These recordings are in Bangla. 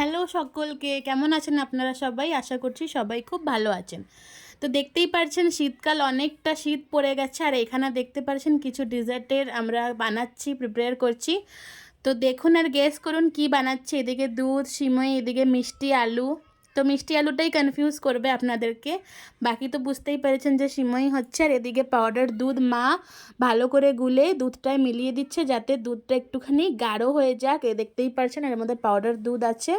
হ্যালো সকলকে, কেমন আছেন আপনারা সবাই? আশা করছি সবাই খুব ভালো আছেন। তো দেখতেই পারছেন শীতকাল, অনেকটা শীত পড়ে গেছে। আর এখানে দেখতে পারছেন কিছু ডেজার্টের আমরা বানাচ্ছি, প্রিপেয়ার করছি। তো দেখুন আর গেস করুন কি বানাচ্ছি। এদিকে দুধ, সিমই, এদিকে মিষ্টি আলু। তো মিষ্টি আলুটাই কনফিউজ করবে আপনাদেরকে, বাকি তো বুঝতেই পেরেছেন যে সিমই হচ্ছে। আর এদিকে পাউডার দুধ মা ভালো করে গুলে দুধটায় মিলিয়ে দিচ্ছে যাতে দুধটা একটুখানি গাঢ় হয়ে যাক। দেখতেই পারছেন এর মধ্যে পাউডার দুধ আছে।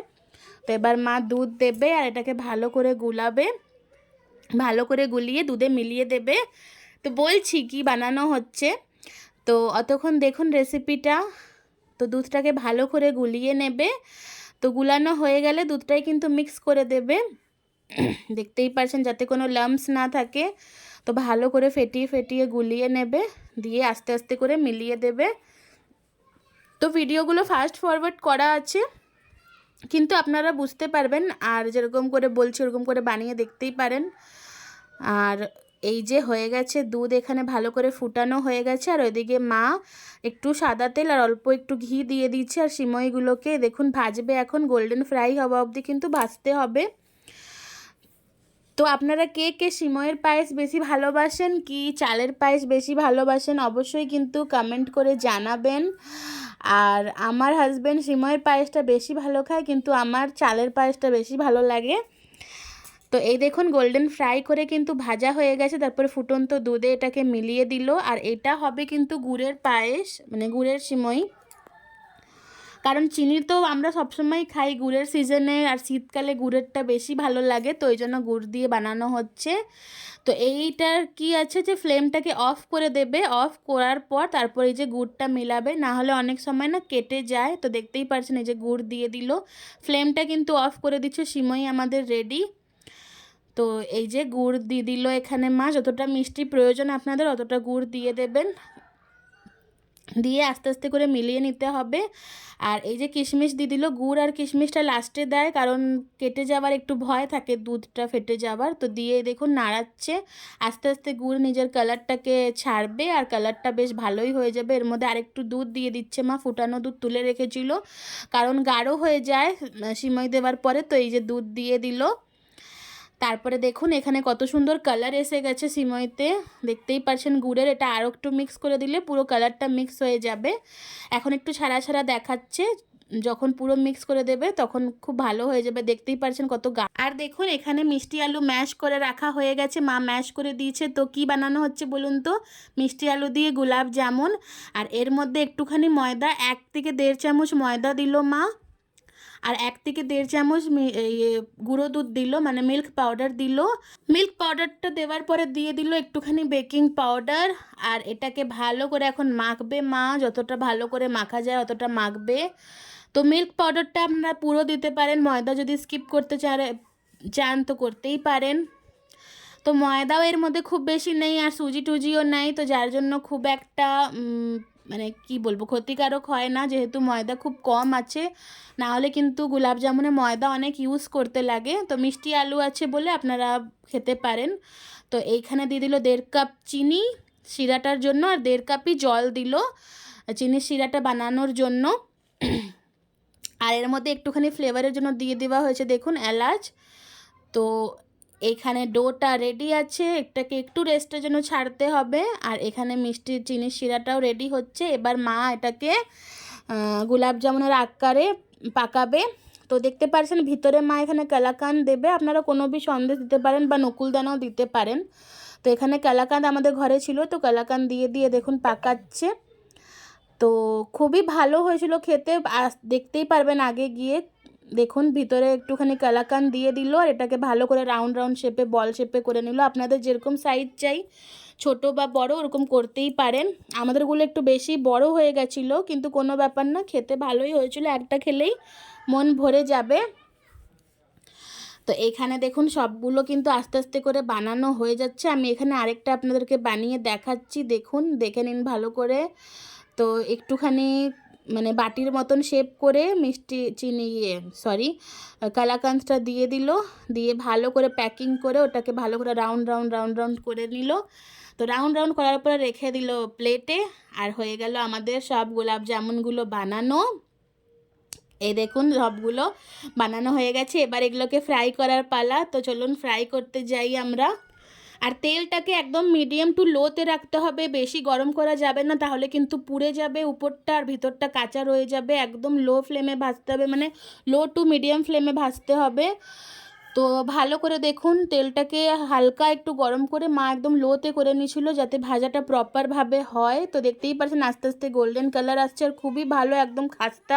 তো এবার মা দুধ দেবে আর এটাকে ভালো করে গুলাবে, ভালো করে গুলিয়ে দুধে মিলিয়ে দেবে। তো বলছি কি বানানো হচ্ছে, তো অতক্ষণ দেখুন রেসিপিটা। তো দুধটাকে ভালো করে গুলিয়ে নেবে। তো গুলানো হয়ে গেলে দুধটাই কিন্তু মিক্স করে দেবে, দেখতেই পারছেন যাতে কোনো লাম্পস না থাকে। তো ভালো করে ফেটিয়ে ফেটিয়ে গুলিয়ে নেবে, দিয়ে আস্তে আস্তে করে মিলিয়ে দেবে। তো ভিডিওগুলো ফাস্ট ফরওয়ার্ড করা আছে, কিন্তু আপনারা বুঝতে পারবেন। আর যেরকম করে বলছি ওরকম করে বানিয়ে দেখতেই পারেন। আর এই যে হয়ে গেছে দুধ, এখানে ভালো করে ফুটানো হয়ে গেছে। আর ওইদিকে মা একটু সাদা তেল আর অল্প একটু ঘি দিয়ে দিচ্ছে। আর সিমইগুলোকে দেখুন ভাজবে, এখন গোল্ডেন ফ্রাই হওয়া অবধি কিন্তু ভাজতে হবে। তো আপনারা কে কে সিমইয়ের পায়েস বেশি ভালোবাসেন কি চালের পায়েস বেশি ভালোবাসেন অবশ্যই কিন্তু কমেন্ট করে জানাবেন। আর আমার হাজব্যান্ড সিমইয়ের পায়েসটা বেশি ভালো খায়, কিন্তু আমার চালের পায়েসটা বেশি ভালো লাগে। তো এই দেখুন গোল্ডেন ফ্রাই করে কিন্তু ভাজা হয়ে গেছে, তারপরে ফুটন্ত দুধে এটাকে মিলিয়ে দিল। আর এটা হবে কিন্তু গুড়ের পায়েস, মানে গুড়ের সিমই। কারণ চিনি তো আমরা সবসময় খাই গুড়ের সিজনে, আর শীতকালে গুড়েরটা বেশি ভালো লাগে, তো ওই জন্য গুড় দিয়ে বানানো হচ্ছে। তো এইটার কি আছে যে ফ্লেমটাকে অফ করে দেবে, অফ করার পর তারপর এই যে গুড়টা মেলাবে, না হলে অনেক সময় না কেটে যায়। তো দেখতেই পাচ্ছেন এই যে গুড় দিয়ে দিল, ফ্লেমটা কিন্তু অফ করে দিচ্ছে, সিমই আমাদের রেডি। তো এই যে গুড় দিয়ে দিল এখানে মা, যতটা মিষ্টি প্রয়োজন আপনাদের অতটা গুড় দিয়ে দেবেন, দিয়ে আস্তে আস্তে করে মিলিয়ে নিতে হবে। আর এই যে কিশমিশ দিয়ে দিল, গুড় আর কিশমিশটা লাস্টে দেয় কারণ কেটে যাওয়ার একটু ভয় থাকে, দুধটা ফেটে যাওয়ার। তো দিয়ে দেখুন নাড়াচ্ছে, আস্তে আস্তে গুড় নিজের কালারটাকে ছাড়বে আর কালারটা বেশ ভালোই হয়ে যাবে। এর মধ্যে আরেকটু দুধ দিয়ে দিচ্ছে মা, ফুটানো দুধ তুলে রেখেছিল কারণ গাঢ় হয়ে যায় সিমই দেওয়ার পরে। তো এই যে দুধ দিয়ে দিল, তারপরে দেখুন এখানে কত সুন্দর কালার এসে গেছে সিমইতে, দেখতেই পাচ্ছেন গুড়ের। এটা আরও একটু মিক্স করে দিলে পুরো কালারটা মিক্স হয়ে যাবে। এখন একটু ছাড়া ছাড়া দেখাচ্ছে, যখন পুরো মিক্স করে দেবে তখন খুব ভালো হয়ে যাবে। দেখতেই পাচ্ছেন কত আর দেখুন এখানে মিষ্টি আলু ম্যাশ করে রাখা হয়ে গেছে, মা ম্যাশ করে দিয়েছে। তো কি বানানো হচ্ছে বলুন তো, মিষ্টি আলু দিয়ে গোলাপ জামুন। আর এর মধ্যে একটুখানি ময়দা, 1 থেকে 1.5 চামচ ময়দা দিল মা, আর 1 থেকে 1.5 চামচ গুঁড়ো দুধ দিল, মানে মিল্ক পাউডার দিল। মিল্ক পাউডারটা দেওয়ার পরে দিয়ে দিল একটুখানি বেকিং পাউডার। আর এটাকে ভালো করে এখন মাখবে মা, যতটা ভালো করে মাখা যায় অতটা মাখবে। তো মিল্ক পাউডারটা আপনারা পুরো দিতে পারেন, ময়দা যদি স্কিপ করতে চান তো করতেই পারেন। তো ময়দাও এর মধ্যে খুব বেশি নেই আর সুজি টুজিও নেই, তো যার জন্য খুব একটা মানে কি বলবো ক্ষতিকারক হয় না, যেহেতু ময়দা খুব কম আছে। না হলে কিন্তু গোলাপ জামুনে ময়দা অনেক ইউজ করতে লাগে। তো মিষ্টি আলু আছে বলে আপনারা খেতে পারেন। তো এইখানে দিয়ে দিল 1.5 কাপ চিনি শিরাটার জন্য, আর 1.5 কাপই জল দিল চিনির শিরাটা বানানোর জন্য। আর এর মধ্যে একটুখানি ফ্লেভারের জন্য দিয়ে দেওয়া হয়েছে দেখুন এলাচ। তো এইখানে ডোটা রেডি আছে, এটাকে একটু রেস্টের জন্য ছাড়তে হবে। আর এখানে মিষ্টি চিনির শিরাটাও রেডি হচ্ছে। এবার মা এটাকে গোলাপ জামুনের আকারে পাকাবে। তো দেখতে পাচ্ছেন ভিতরে মা এখানে কালাকাঁদ দেবে, আপনারা কোনো বি সন্দেশ দিতে পারেন বা নকুলদানাও দিতে পারেন। তো এখানে কালাকাঁদ আমাদের ঘরে ছিল, তো কালাকাঁদ দিয়ে দিয়ে দেখুন পাকাচ্ছে। তো খুবই ভালো হয়েছিল খেতে, দেখতেই পারবেন আগে গিয়ে। দেখুন ভিতরে একটুখানি কালাকাঁদ দিয়ে দিল, আর এটাকে ভালো করে রাউন্ড রাউন্ড শেপে বল শেপে করে নিল। আপনাদের যেরকম সাইজ চাই ছোট বা বড় ওরকম করতেই পারেন। আমাদেরগুলো একটু বেশি বড় হয়ে গেছিলো, কিন্তু কোনো ব্যাপার না, খেতে ভালোই হয়েছিল, একটা খেলেই মন ভরে যাবে। তো এখানে দেখুন সবগুলো কিন্তু আস্তে আস্তে করে বানানো হয়ে যাচ্ছে। আমি এখানে আরেকটা আপনাদেরকে বানিয়ে দেখাচ্ছি, দেখুন দেখে নিন ভালো করে। তো একটুখানি মানে বাটির মতন শেপ করে মিষ্টি চিনি কালাকাঁদটা দিয়ে দিল, দিয়ে ভালো করে প্যাকিং করে ওটাকে ভালো করে রাউন্ড রাউন্ড রাউন্ড রাউন্ড করে নিল। তো রাউন্ড রাউন্ড করার পরে রেখে দিল প্লেটে। আর হয়ে গেল আমাদের সব গোলাপ জামুনগুলো বানানো। এই দেখুন সবগুলো বানানো হয়ে গেছে, এবার এগুলোকে ফ্রাই করার পালা। তো চলুন ফ্রাই করতে যাই আমরা। আর তেলটাকে একদম মিডিয়াম টু লোতে রাখতে হবে, বেশি গরম করা যাবে না, তাহলে কিন্তু পুড়ে যাবে উপরটা আর ভিতরটা কাঁচা রয়ে যাবে। একদম লো ফ্লেমে ভাজতে হবে, মানে লো টু মিডিয়াম ফ্লেমে ভাজতে হবে। তো ভালো করে দেখুন তেলটাকে হালকা একটু গরম করে মা একদম লোতে করে নিয়েছিল যাতে ভাজাটা প্রপারভাবে হয়। তো দেখতেই পাচ্ছেন আস্তে আস্তে গোল্ডেন কালার আসছে আর খুবই ভালো একদম খাস্তা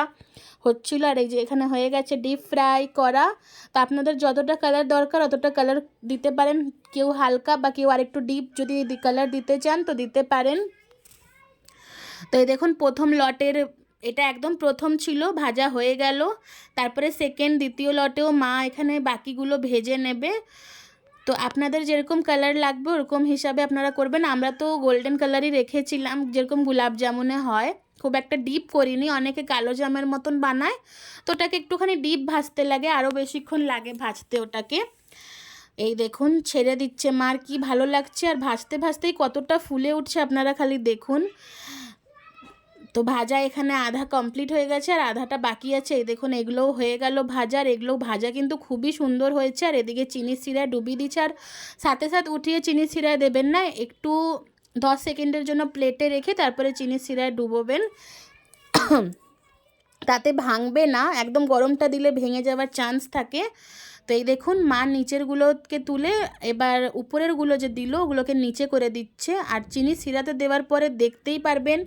হচ্ছিল। আর এই যে এখানে হয়ে গেছে ডিপ ফ্রাই করা। তো আপনাদের যতটা কালার দরকার অতটা কালার দিতে পারেন, কেউ হালকা বা কেউ আরেকটু ডিপ যদি কালার দিতে চান তো দিতে পারেন। তো এই দেখুন প্রথম লটের এটা একদম প্রথম ছিল, ভাজা হয়ে গেল। তারপরে সেকেন্ড দ্বিতীয় লটেও মা এখানে বাকিগুলো ভেজে নেবে। তো আপনাদের যেরকম কালার লাগবে ওরকম হিসাবে আপনারা করবেন। আমরা তো গোল্ডেন কালারই রেখেছিলাম, যেরকম গোলাপ জামুনে হয়, খুব একটা ডিপ করিনি। অনেকে কালো জামের মতন বানায়, তো ওটাকে একটুখানি ডিপ ভাজতে লাগে, আরও বেশিক্ষণ লাগে ভাজতে ওটাকে। এই দেখুন ছেড়ে দিচ্ছে মার, কি ভালো লাগছে, আর ভাজতে ভাজতেই কতটা ফুলে উঠছে আপনারা খালি দেখুন। তো ভাজা এখানে আধা কমপ্লিট হয়ে গেছে আর আধাটা বাকি আছে। এই দেখুন এগুলোও হয়ে গেল ভাজা, আর এগুলোও ভাজা কিন্তু খুবই সুন্দর হয়েছে। আর এদিকে চিনির সিরায় ডুবিয়ে দিচ্ছে, আর সাথে সাথে উঠিয়ে চিনির সিরায় দেবেন না, একটু 10 সেকেন্ডের জন্য প্লেটে রেখে তারপরে চিনির সিরায় ডুবোবেন, তাতে ভাঙবে না, একদম গরমটা দিলে ভেঙে যাওয়ার চান্স থাকে। তো এই দেখুন মা নিচেরগুলোকে তুলে এবার উপরেরগুলো যে দিল ওগুলোকে নিচে করে দিচ্ছে। আর চিনি সিরাতে দেওয়ার পরে দেখতেই পারবেন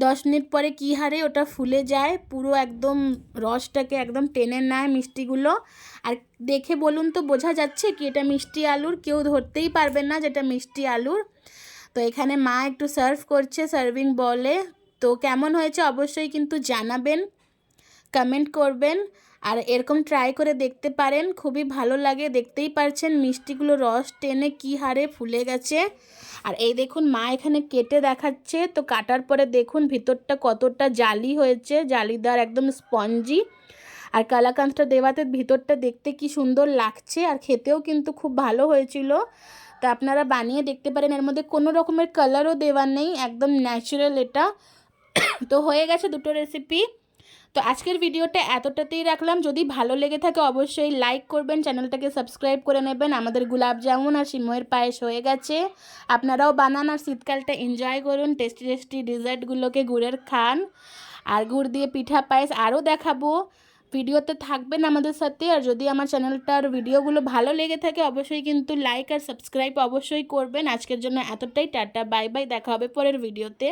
10 মিনিট পরে কী হারে ওটা ফুলে যায়, পুরো একদম রসটাকে একদম টেনে নেয় মিষ্টিগুলো। আর দেখে বলুন তো বোঝা যাচ্ছে কি এটা মিষ্টি আলুর? কেউ ধরতেই পারবে না যেটা মিষ্টি আলুর। তো এখানে মা একটু সার্ভ করছে সার্ভিং বলে। তো কেমন হয়েছে অবশ্যই কিন্তু জানাবেন, কমেন্ট করবেন, আর এরকম ট্রাই করে দেখতে পারেন, খুবই ভালো লাগে। দেখতেই পারছেন মিষ্টিগুলো রস টেনে কী হারে ফুলে গেছে। আর এই দেখুন মা এখানে কেটে দেখাচ্ছে, তো কাটার পরে দেখুন ভিতরটা কতটা জালি হয়েছে, জালিদার একদম স্পঞ্জি। আর কালাকাঁদটা দেওয়াতে ভিতরটা দেখতে কি সুন্দর লাগছে, আর খেতেও কিন্তু খুব ভালো হয়েছিল। তা আপনারা বানিয়ে দেখতে পারেন, এর মধ্যে কোনো রকমের কালারও দেওয়া নেই, একদম ন্যাচারাল এটা। তো হয়ে গেছে দুটো রেসিপি। তো আজকের ভিডিওটা এতটাতেই রাখলাম, যদি ভালো লেগে থাকে অবশ্যই লাইক করবেন, চ্যানেলটাকে সাবস্ক্রাইব করে নেবেন। আমাদের গোলাপ জামুন আর সিমইয়ের পায়েস হয়ে গেছে, আপনারাও বানান আর শীতকালটা এনজয় করুন, টেস্টি টেস্টি ডেজার্টগুলোকে গুড়ের খান। আর গুড় দিয়ে পিঠা পায়েস আরও দেখাবো, ভিডিওতে থাকবেন আমাদের সাথে। আর যদি আমার চ্যানেলটার ভিডিওগুলো ভালো লেগে থাকে অবশ্যই কিন্তু লাইক আর সাবস্ক্রাইব অবশ্যই করবেন। আজকের জন্য এতটাই, টাটা বাই বাই, দেখা হবে পরের ভিডিওতে।